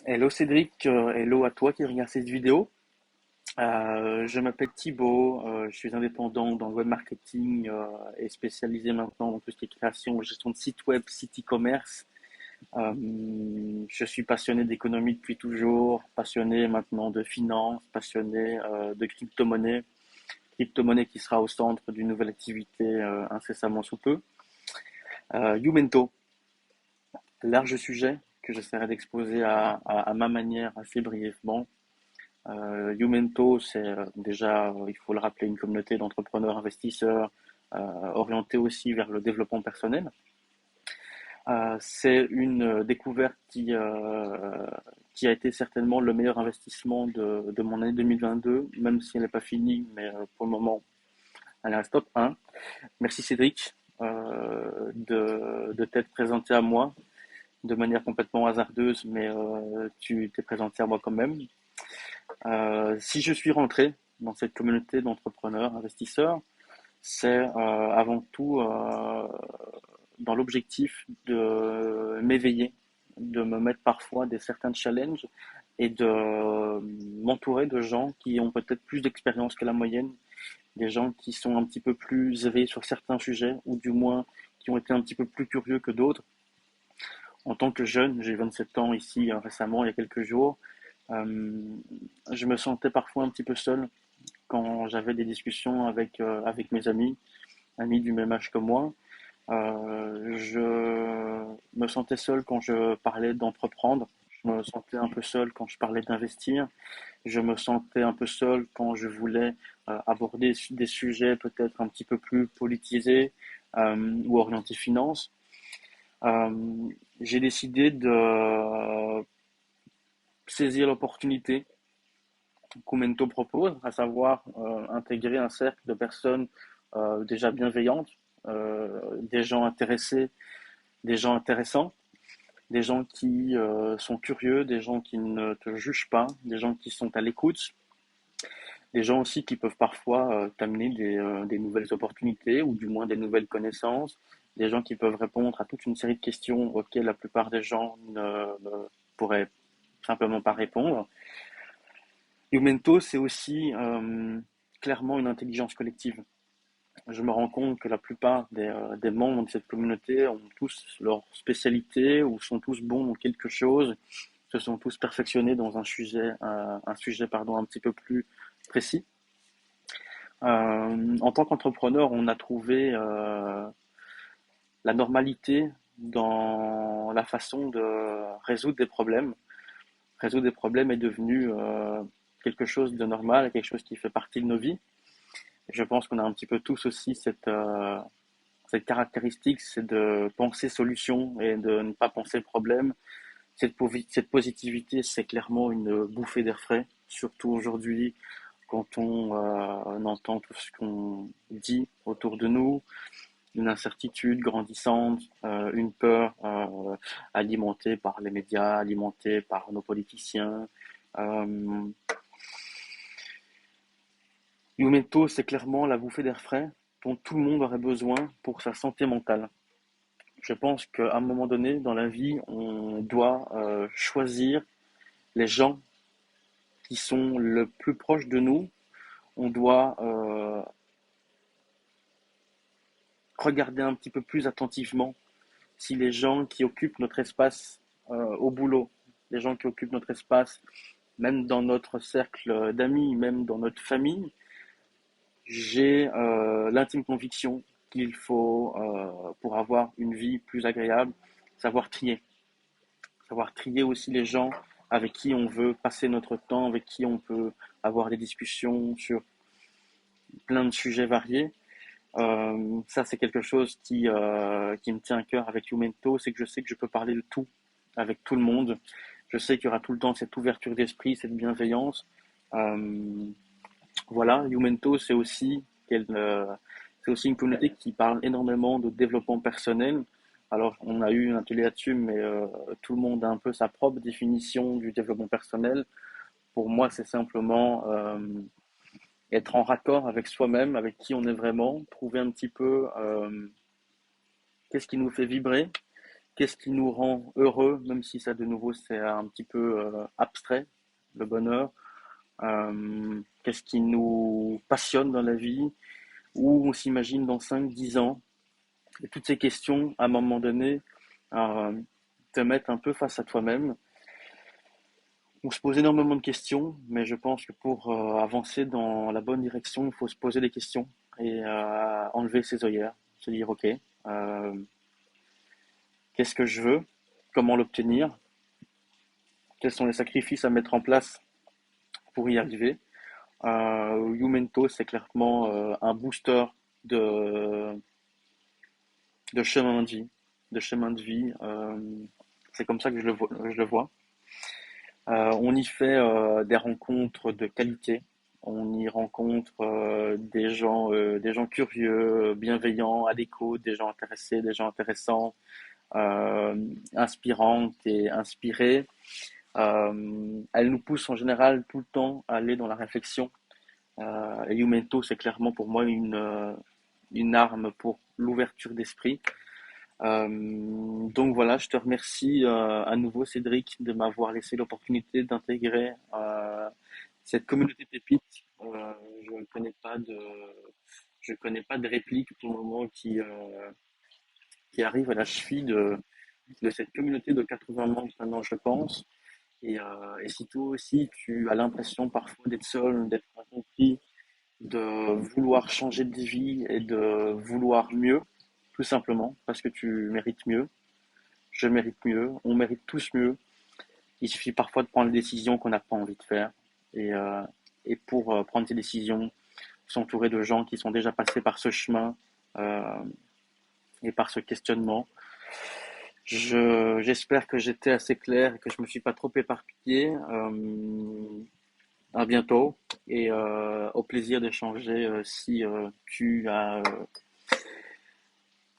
Hello Cédric, hello à toi qui regarde cette vidéo. Je m'appelle Thibaut, je suis indépendant dans le web marketing et spécialisé maintenant dans tout ce qui est création et gestion de sites web, site e-commerce. Je suis passionné d'économie depuis toujours, passionné maintenant de finance, passionné de crypto-monnaie, crypto-monnaie qui sera au centre d'une nouvelle activité incessamment sous peu. Youmento, large sujet que j'essaierai d'exposer à ma manière assez brièvement. Youmento, c'est déjà, il faut le rappeler, une communauté d'entrepreneurs investisseurs orientée aussi vers le développement personnel. C'est une découverte qui a été certainement le meilleur investissement de mon année 2022, même si elle n'est pas finie, mais pour le moment, elle reste top 1. Merci Cédric de t'être présenté à moi de manière complètement hasardeuse, mais tu t'es présenté à moi quand même. Si je suis rentré dans cette communauté d'entrepreneurs, investisseurs, c'est avant tout dans l'objectif de m'éveiller, de me mettre parfois des certains challenges et de m'entourer de gens qui ont peut-être plus d'expérience que la moyenne, des gens qui sont un petit peu plus éveillés sur certains sujets ou du moins qui ont été un petit peu plus curieux que d'autres. En tant que jeune, j'ai 27 ans ici récemment, il y a quelques jours, euh, je me sentais parfois un petit peu seul quand j'avais des discussions avec mes amis du même âge que moi. Je me sentais seul quand je parlais d'entreprendre. Je me sentais un peu seul quand je parlais d'investir. Je me sentais un peu seul quand je voulais aborder des sujets peut-être un petit peu plus politisés ou orientés finance. J'ai décidé de saisir l'opportunité qu'Oumento propose, à savoir intégrer un cercle de personnes déjà bienveillantes, des gens intéressés, des gens intéressants, des gens qui sont curieux, des gens qui ne te jugent pas, des gens qui sont à l'écoute, des gens aussi qui peuvent parfois t'amener des nouvelles opportunités ou du moins des nouvelles connaissances, des gens qui peuvent répondre à toute une série de questions auxquelles la plupart des gens ne pourraient simplement pas répondre. Youmento, c'est aussi clairement une intelligence collective. Je me rends compte que la plupart des membres de cette communauté ont tous leur spécialité ou sont tous bons dans quelque chose, se sont tous perfectionnés dans un sujet pardon, un petit peu plus précis. En tant qu'entrepreneur, on a trouvé la normalité dans la façon de résoudre des problèmes. Résoudre des problèmes est devenu quelque chose de normal, quelque chose qui fait partie de nos vies. Je pense qu'on a un petit peu tous aussi cette caractéristique, c'est de penser solution et de ne pas penser problème. Cette positivité, c'est clairement une bouffée d'air frais, surtout aujourd'hui quand on entend tout ce qu'on dit autour de nous, une incertitude grandissante, une peur alimentée par les médias, alimentée par nos politiciens. Euh, Youmento, c'est clairement la bouffée d'air frais dont tout le monde aurait besoin pour sa santé mentale. Je pense qu'à un moment donné dans la vie, on doit choisir les gens qui sont le plus proches de nous. On doit regarder un petit peu plus attentivement si les gens qui occupent notre espace au boulot, les gens qui occupent notre espace, même dans notre cercle d'amis, même dans notre famille, j'ai l'intime conviction qu'il faut, pour avoir une vie plus agréable, savoir trier. Savoir trier aussi les gens avec qui on veut passer notre temps, avec qui on peut avoir des discussions sur plein de sujets variés. Ça, c'est quelque chose qui me tient à cœur avec Youmento, c'est que je sais que je peux parler de tout avec tout le monde. Je sais qu'il y aura tout le temps cette ouverture d'esprit, cette bienveillance. Euh, voilà, Youmento, c'est aussi une communauté qui parle énormément de développement personnel. Alors, on a eu un atelier là-dessus, mais tout le monde a un peu sa propre définition du développement personnel. Pour moi, c'est simplement être en raccord avec soi-même, avec qui on est vraiment, trouver un petit peu qu'est-ce qui nous fait vibrer, qu'est-ce qui nous rend heureux, même si ça de nouveau c'est un petit peu abstrait, le bonheur. Qu'est-ce qui nous passionne dans la vie, où on s'imagine dans 5, 10 ans. Et toutes ces questions, à un moment donné, euh, te mettent un peu face à toi-même. On se pose énormément de questions, mais je pense que pour avancer dans la bonne direction, il faut se poser des questions et enlever ses œillères, se dire ok, qu'est-ce que je veux, comment l'obtenir, quels sont les sacrifices à mettre en place pour y arriver. Youmento, c'est clairement un booster de, de chemin de vie, de chemin de vie. C'est comme ça que je le vois. On y fait des rencontres de qualité. On y rencontre des gens curieux, bienveillants, à l'écoute, des gens intéressés, des gens intéressants, inspirantes et inspirées. Elle nous pousse en général tout le temps à aller dans la réflexion. Et Youmento, c'est clairement pour moi une arme pour l'ouverture d'esprit. Donc voilà, je te remercie à nouveau Cédric de m'avoir laissé l'opportunité d'intégrer cette communauté pépite. Je ne connais pas je connais pas de réplique pour le moment qui arrive à la cheville de cette communauté de 80 membres maintenant, je pense. Et si toi aussi tu as l'impression parfois d'être seul, d'être incompris, de vouloir changer de vie et de vouloir mieux, tout simplement, parce que tu mérites mieux, je mérite mieux, on mérite tous mieux. Il suffit parfois de prendre des décisions qu'on n'a pas envie de faire. Et, euh, et pour prendre ces décisions, s'entourer de gens qui sont déjà passés par ce chemin euh, et par ce questionnement. J'espère que j'étais assez clair et que je me suis pas trop éparpillé. À bientôt et au plaisir d'échanger si tu as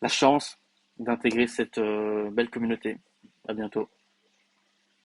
la chance d'intégrer cette belle communauté. À bientôt.